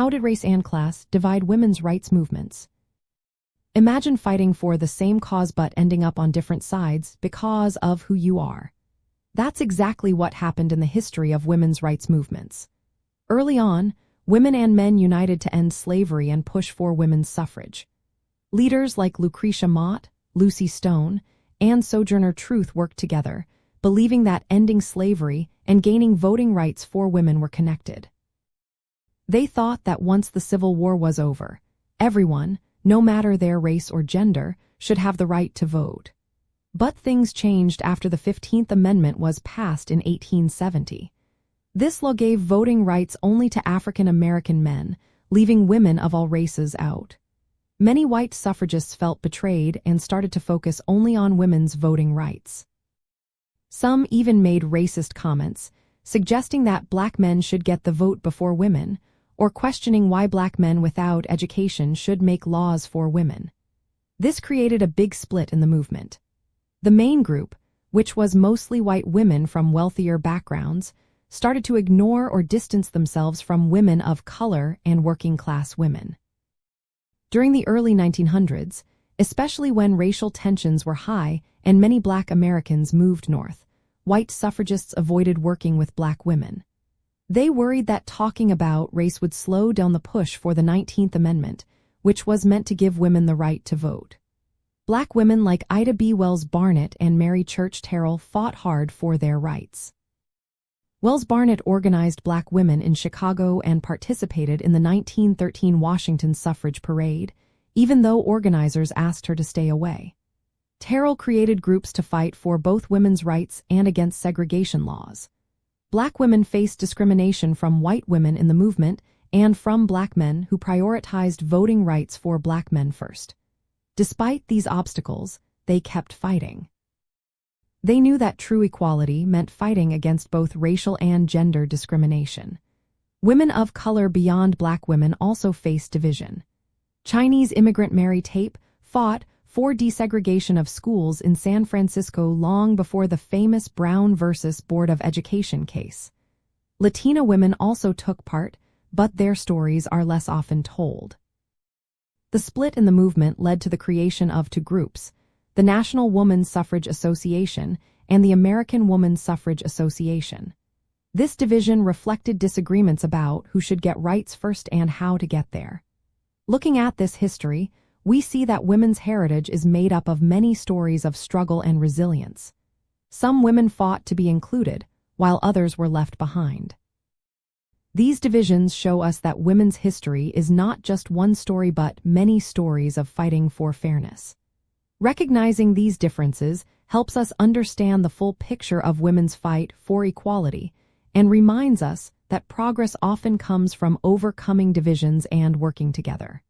How did race and class divide women's rights movements? Imagine fighting for the same cause but ending up on different sides because of who you are. That's exactly what happened in the history of women's rights movements. Early on, women and men united to end slavery and push for women's suffrage. Leaders like Lucretia Mott, Lucy Stone, and Sojourner Truth worked together, believing that ending slavery and gaining voting rights for women were connected. They thought that once the Civil War was over, everyone, no matter their race or gender, should have the right to vote. But things changed after the 15th Amendment was passed in 1870. This law gave voting rights only to African American men, leaving women of all races out. Many white suffragists felt betrayed and started to focus only on women's voting rights. Some even made racist comments, suggesting that black men should get the vote before women, or questioning why black men without education should make laws for women. This created a big split in the movement. The main group, which was mostly white women from wealthier backgrounds, started to ignore or distance themselves from women of color and working-class women. During the early 1900s, especially when racial tensions were high and many black Americans moved north, white suffragists avoided working with black women. They worried that talking about race would slow down the push for the 19th Amendment, which was meant to give women the right to vote. Black women like Ida B. Wells-Barnett and Mary Church Terrell fought hard for their rights. Wells-Barnett organized black women in Chicago and participated in the 1913 Washington suffrage parade, even though organizers asked her to stay away. Terrell created groups to fight for both women's rights and against segregation laws. Black women faced discrimination from white women in the movement and from black men who prioritized voting rights for black men first. Despite these obstacles, they kept fighting. They knew that true equality meant fighting against both racial and gender discrimination. Women of color beyond black women also faced division. Chinese immigrant Mary Tape fought for desegregation of schools in San Francisco long before the famous Brown versus Board of Education case. Latina women also took part, but their stories are less often told. The split in the movement led to the creation of two groups, the National Woman Suffrage Association and the American Woman Suffrage Association. This division reflected disagreements about who should get rights first and how to get there. Looking at this history, we see that women's heritage is made up of many stories of struggle and resilience. Some women fought to be included, while others were left behind. These divisions show us that women's history is not just one story but many stories of fighting for fairness. Recognizing these differences helps us understand the full picture of women's fight for equality and reminds us that progress often comes from overcoming divisions and working together.